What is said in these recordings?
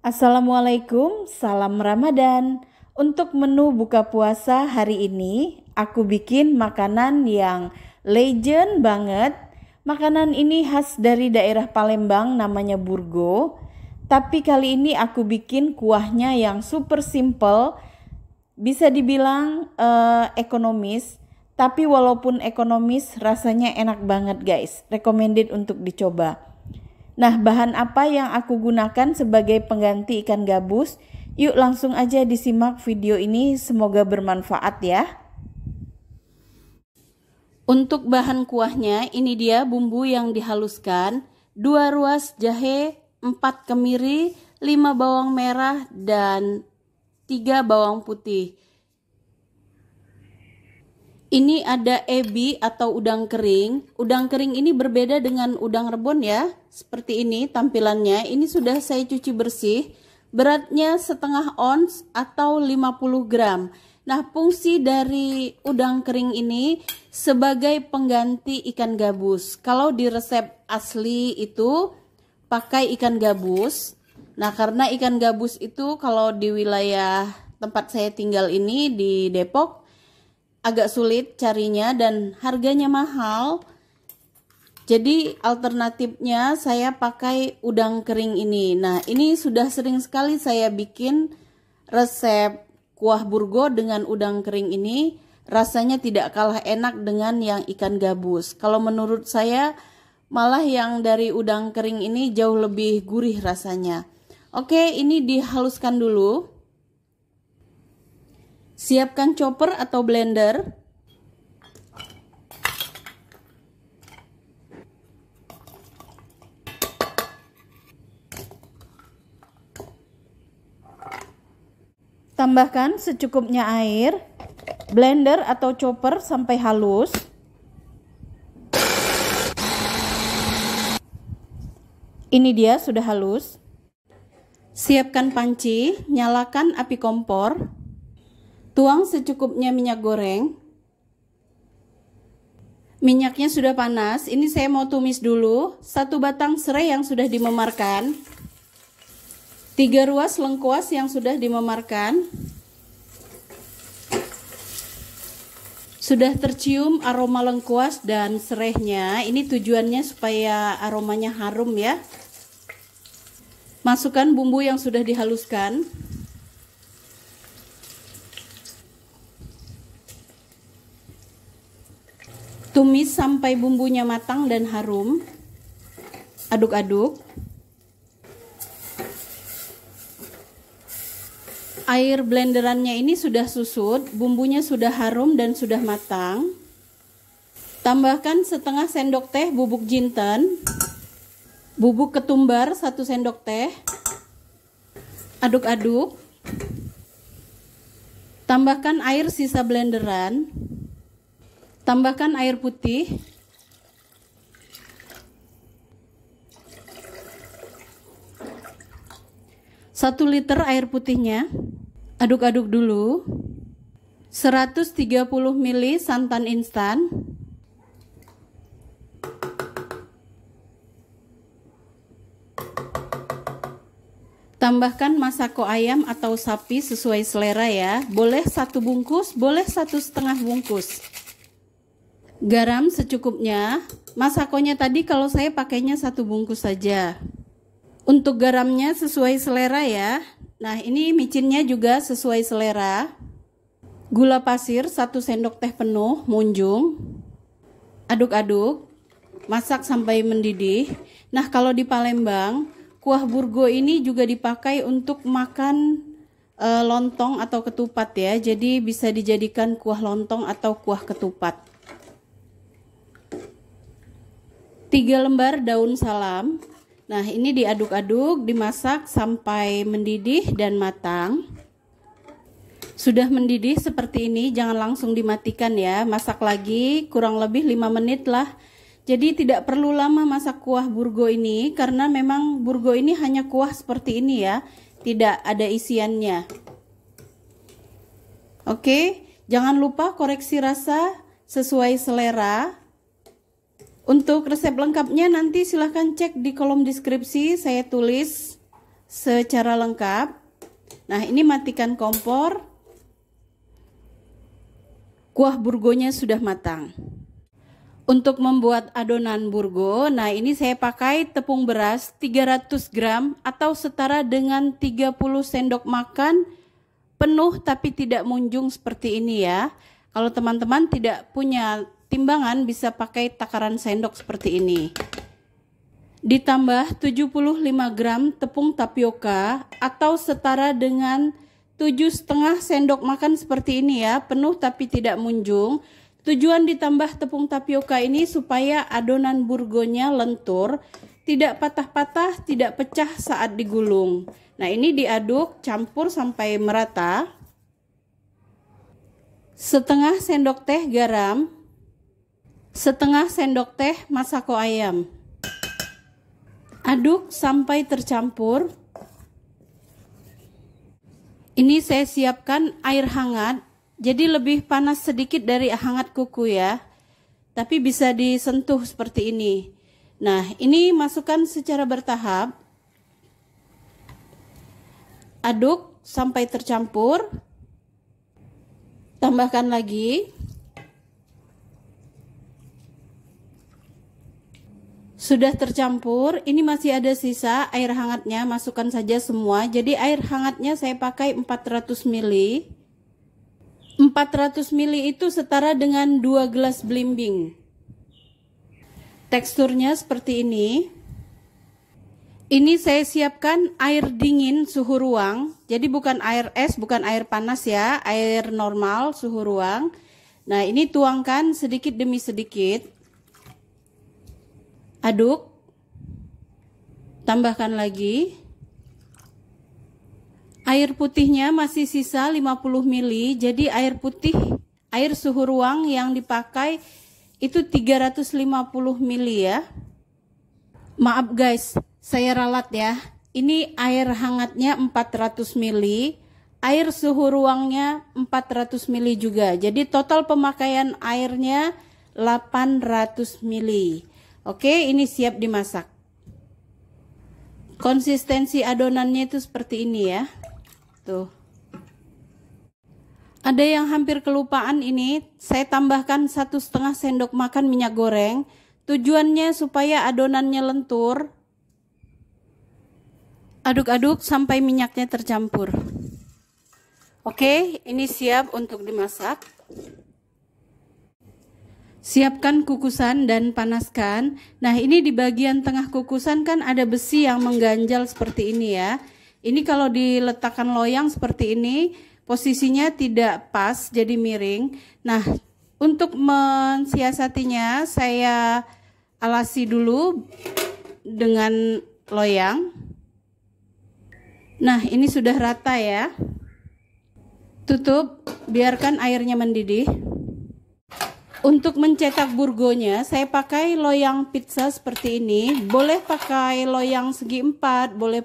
Assalamualaikum, salam Ramadan. Untuk menu buka puasa hari ini, aku bikin makanan yang legend banget. Makanan ini khas dari daerah Palembang, namanya burgo. Tapi kali ini aku bikin kuahnya yang super simple, bisa dibilang ekonomis. Tapi walaupun ekonomis, rasanya enak banget guys. Recommended untuk dicoba. Nah, bahan apa yang aku gunakan sebagai pengganti ikan gabus? Yuk langsung aja disimak video ini, semoga bermanfaat ya. Untuk bahan kuahnya, ini dia bumbu yang dihaluskan. 2 ruas jahe, 4 kemiri, 5 bawang merah, dan 3 bawang putih. Ini ada ebi atau udang kering. Udang kering ini berbeda dengan udang rebon ya. Seperti ini tampilannya. Ini sudah saya cuci bersih. Beratnya setengah ons atau 50 gram. Nah, fungsi dari udang kering ini sebagai pengganti ikan gabus. Kalau di resep asli itu pakai ikan gabus. Nah, karena ikan gabus itu kalau di wilayah tempat saya tinggal ini di Depok agak sulit carinya dan harganya mahal. Jadi alternatifnya saya pakai udang kering ini. Nah, ini sudah sering sekali saya bikin resep kuah burgo dengan udang kering ini. Rasanya tidak kalah enak dengan yang ikan gabus. Kalau menurut saya malah yang dari udang kering ini jauh lebih gurih rasanya. Oke, ini dihaluskan dulu. Siapkan chopper atau blender. Tambahkan secukupnya air. Blender atau chopper sampai halus. Ini dia sudah halus. Siapkan panci, nyalakan api kompor. Tuang secukupnya minyak goreng. Minyaknya sudah panas. Ini saya mau tumis dulu. 1 batang serai yang sudah dimemarkan. 3 ruas lengkuas yang sudah dimemarkan. Sudah tercium aroma lengkuas dan serainya. Ini tujuannya supaya aromanya harum ya. Masukkan bumbu yang sudah dihaluskan. Tumis sampai bumbunya matang dan harum. Aduk-aduk. Air blenderannya ini sudah susut, bumbunya sudah harum dan sudah matang. Tambahkan setengah sendok teh bubuk jinten. Bubuk ketumbar 1 sendok teh. Aduk-aduk. Tambahkan air sisa blenderan. Tambahkan air putih. Satu liter air putihnya. Aduk-aduk dulu. 130 ml santan instan. Tambahkan masako ayam atau sapi sesuai selera ya. Boleh 1 bungkus, boleh 1,5 bungkus. Garam secukupnya. Masakonya tadi kalau saya pakainya 1 bungkus saja. Untuk garamnya sesuai selera ya. Nah, ini micinnya juga sesuai selera. Gula pasir 1 sendok teh penuh munjung. Aduk-aduk. Masak sampai mendidih. Nah, kalau di Palembang, kuah burgo ini juga dipakai untuk makan lontong atau ketupat ya. Jadi bisa dijadikan kuah lontong atau kuah ketupat. 3 lembar daun salam. Nah, ini diaduk-aduk, dimasak sampai mendidih dan matang. Sudah mendidih seperti ini, jangan langsung dimatikan ya. Masak lagi kurang lebih 5 menit lah. Jadi tidak perlu lama masak kuah burgo ini karena memang burgo ini hanya kuah seperti ini ya. Tidak ada isiannya. Oke, jangan lupa koreksi rasa sesuai selera. Untuk resep lengkapnya nanti silahkan cek di kolom deskripsi, saya tulis secara lengkap. Nah, ini matikan kompor. Kuah burgonya sudah matang. Untuk membuat adonan burgo, nah ini saya pakai tepung beras 300 gram atau setara dengan 30 sendok makan penuh tapi tidak munjung seperti ini ya. Kalau teman-teman tidak punya timbangan bisa pakai takaran sendok seperti ini. Ditambah 75 gram tepung tapioka atau setara dengan 7,5 sendok makan seperti ini ya, penuh tapi tidak munjung. Tujuan ditambah tepung tapioka ini supaya adonan burgonya lentur, tidak patah-patah, tidak pecah saat digulung. Nah, ini diaduk, campur sampai merata. Setengah sendok teh garam, setengah sendok teh masako ayam. Aduk sampai tercampur. Ini saya siapkan air hangat. Jadi lebih panas sedikit dari hangat kuku ya. Tapi bisa disentuh seperti ini. Nah, ini masukkan secara bertahap. Aduk sampai tercampur. Tambahkan lagi. Sudah tercampur, ini masih ada sisa air hangatnya, masukkan saja semua. Jadi air hangatnya saya pakai 400 ml. 400 ml itu setara dengan 2 gelas belimbing. Teksturnya seperti ini. Ini saya siapkan air dingin suhu ruang. Jadi bukan air es, bukan air panas ya, air normal suhu ruang. Nah, ini tuangkan sedikit demi sedikit. Aduk. Tambahkan lagi. Air putihnya masih sisa 50 ml, jadi air putih, air suhu ruang yang dipakai itu 350 ml ya. Maaf guys, saya ralat ya. Ini air hangatnya 400 ml, air suhu ruangnya 400 ml juga. Jadi total pemakaian airnya 800 ml. Oke, ini siap dimasak. Konsistensi adonannya itu seperti ini ya. Tuh. Ada yang hampir kelupaan ini, saya tambahkan 1,5 sendok makan minyak goreng. Tujuannya supaya adonannya lentur. Aduk-aduk sampai minyaknya tercampur. Oke, ini siap untuk dimasak. Siapkan kukusan dan panaskan. Nah, ini di bagian tengah kukusan kan ada besi yang mengganjal seperti ini ya. Ini kalau diletakkan loyang seperti ini, posisinya tidak pas, jadi miring. Nah, untuk mensiasatinya, saya alasi dulu dengan loyang. Nah, ini sudah rata ya. Tutup, biarkan airnya mendidih. Untuk mencetak burgonya, saya pakai loyang pizza seperti ini. Boleh pakai loyang segi 4, boleh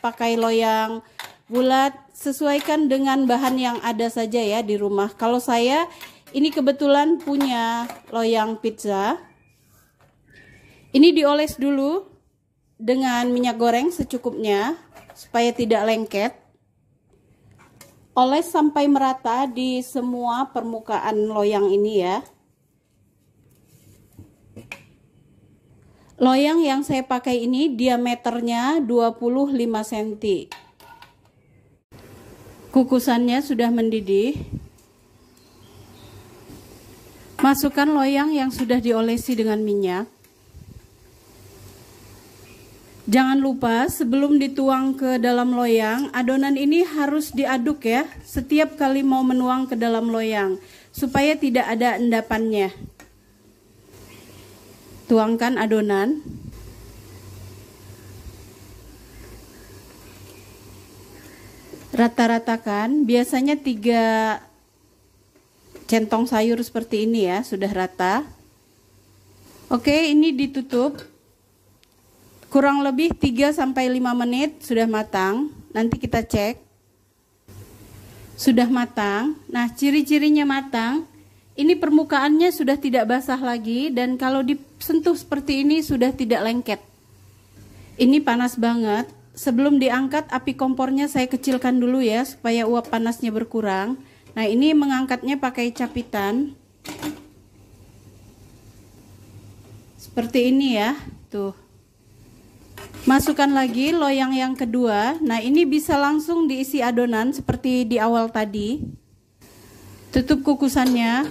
pakai loyang bulat. Sesuaikan dengan bahan yang ada saja ya di rumah. Kalau saya, ini kebetulan punya loyang pizza. Ini dioles dulu dengan minyak goreng secukupnya, supaya tidak lengket. Oles sampai merata di semua permukaan loyang ini ya. Loyang yang saya pakai ini diameternya 25 cm. Kukusannya sudah mendidih. Masukkan loyang yang sudah diolesi dengan minyak. Jangan lupa sebelum dituang ke dalam loyang, adonan ini harus diaduk ya. Setiap kali mau menuang ke dalam loyang, supaya tidak ada endapannya. Tuangkan adonan. Rata-ratakan, biasanya 3 centong sayur seperti ini ya, sudah rata. Oke, ini ditutup. Kurang lebih 3-5 menit sudah matang. Nanti kita cek. Sudah matang. Nah, ciri-cirinya matang. Ini permukaannya sudah tidak basah lagi, dan kalau disentuh seperti ini sudah tidak lengket. Ini panas banget, sebelum diangkat api kompornya saya kecilkan dulu ya, supaya uap panasnya berkurang. Nah, ini mengangkatnya pakai capitan. Seperti ini ya, tuh. Masukkan lagi loyang yang kedua. Nah, ini bisa langsung diisi adonan seperti di awal tadi. Tutup kukusannya.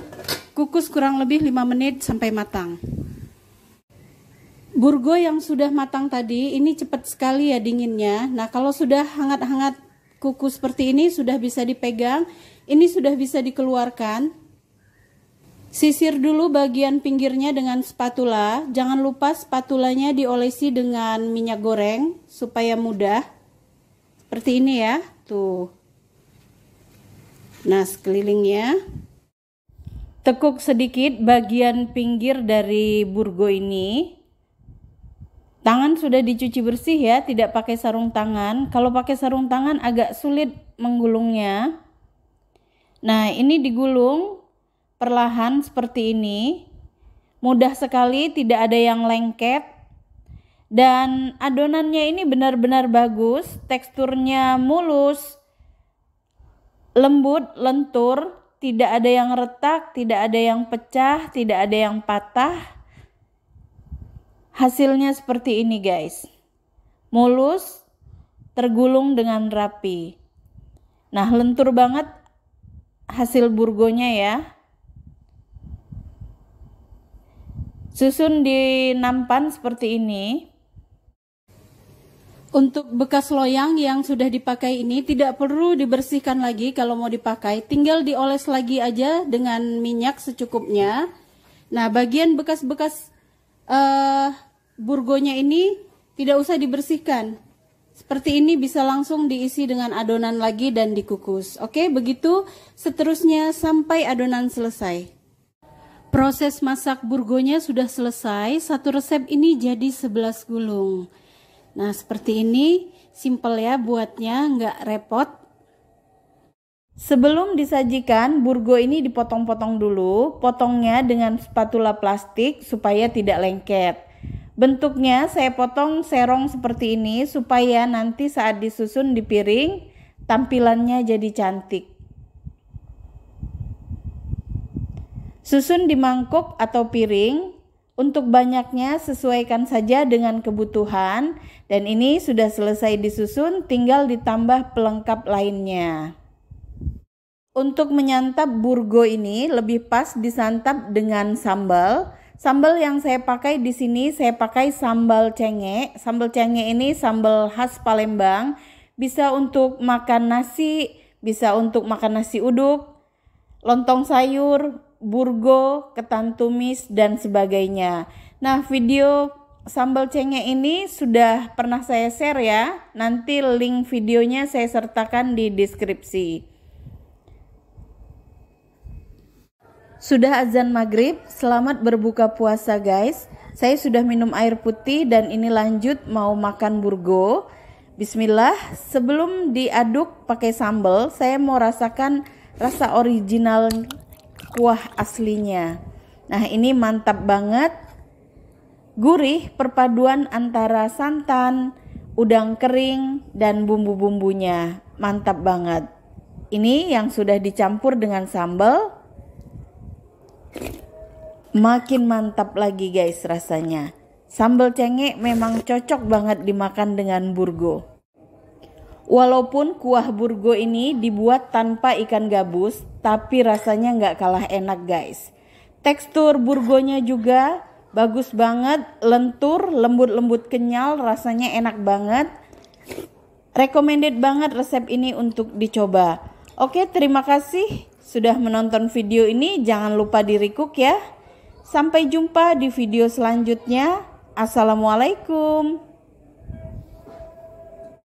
Kukus kurang lebih 5 menit sampai matang. Burgo yang sudah matang tadi, ini cepat sekali ya dinginnya. Nah, kalau sudah hangat-hangat kukus seperti ini, sudah bisa dipegang. Ini sudah bisa dikeluarkan. Sisir dulu bagian pinggirnya dengan spatula. Jangan lupa spatulanya diolesi dengan minyak goreng, supaya mudah. Seperti ini ya, tuh. Nah, sekelilingnya. Tekuk sedikit bagian pinggir dari burgo ini. Tangan sudah dicuci bersih ya, tidak pakai sarung tangan. Kalau pakai sarung tangan agak sulit menggulungnya. Nah, ini digulung perlahan seperti ini. Mudah sekali, tidak ada yang lengket. Dan adonannya ini benar-benar bagus, teksturnya mulus, lembut, lentur, tidak ada yang retak, tidak ada yang pecah, tidak ada yang patah. Hasilnya seperti ini guys, mulus, tergulung dengan rapi. Nah, lentur banget hasil burgonya ya. Susun di nampan seperti ini. Untuk bekas loyang yang sudah dipakai ini tidak perlu dibersihkan lagi kalau mau dipakai, tinggal dioles lagi aja dengan minyak secukupnya. Nah, bagian bekas-bekas burgonya ini tidak usah dibersihkan. Seperti ini bisa langsung diisi dengan adonan lagi dan dikukus. Oke, begitu seterusnya sampai adonan selesai. Proses masak burgonya sudah selesai. Satu resep ini jadi 11 gulung. Nah, seperti ini, simple ya buatnya, nggak repot. Sebelum disajikan, burgo ini dipotong-potong dulu. Potongnya dengan spatula plastik supaya tidak lengket. Bentuknya saya potong serong seperti ini supaya nanti saat disusun di piring, tampilannya jadi cantik. Susun di mangkuk atau piring. Untuk banyaknya sesuaikan saja dengan kebutuhan. Dan ini sudah selesai disusun, tinggal ditambah pelengkap lainnya. Untuk menyantap burgo ini lebih pas disantap dengan sambal. Sambal yang saya pakai di sini saya pakai sambal cenge. Sambal cenge ini sambal khas Palembang. Bisa untuk makan nasi, bisa untuk makan nasi uduk, lontong sayur, burgo, ketan tumis dan sebagainya. Nah, video sambal cenge ini sudah pernah saya share ya. Nanti link videonya saya sertakan di deskripsi. Sudah azan maghrib, selamat berbuka puasa guys. Saya sudah minum air putih dan ini lanjut mau makan burgo. Bismillah, sebelum diaduk pakai sambal, saya mau rasakan rasa original kuah aslinya. Nah, ini mantap banget. Gurih perpaduan antara santan, udang kering, dan bumbu-bumbunya. Mantap banget. Ini yang sudah dicampur dengan sambal. Makin mantap lagi guys rasanya. Sambal cenge memang cocok banget dimakan dengan burgo. Walaupun kuah burgo ini dibuat tanpa ikan gabus, tapi rasanya nggak kalah enak guys. Tekstur burgonya juga bagus banget, lentur, lembut-lembut kenyal, rasanya enak banget. Recommended banget resep ini untuk dicoba. Oke, terima kasih sudah menonton video ini. Jangan lupa di-recook ya. Sampai jumpa di video selanjutnya. Assalamualaikum.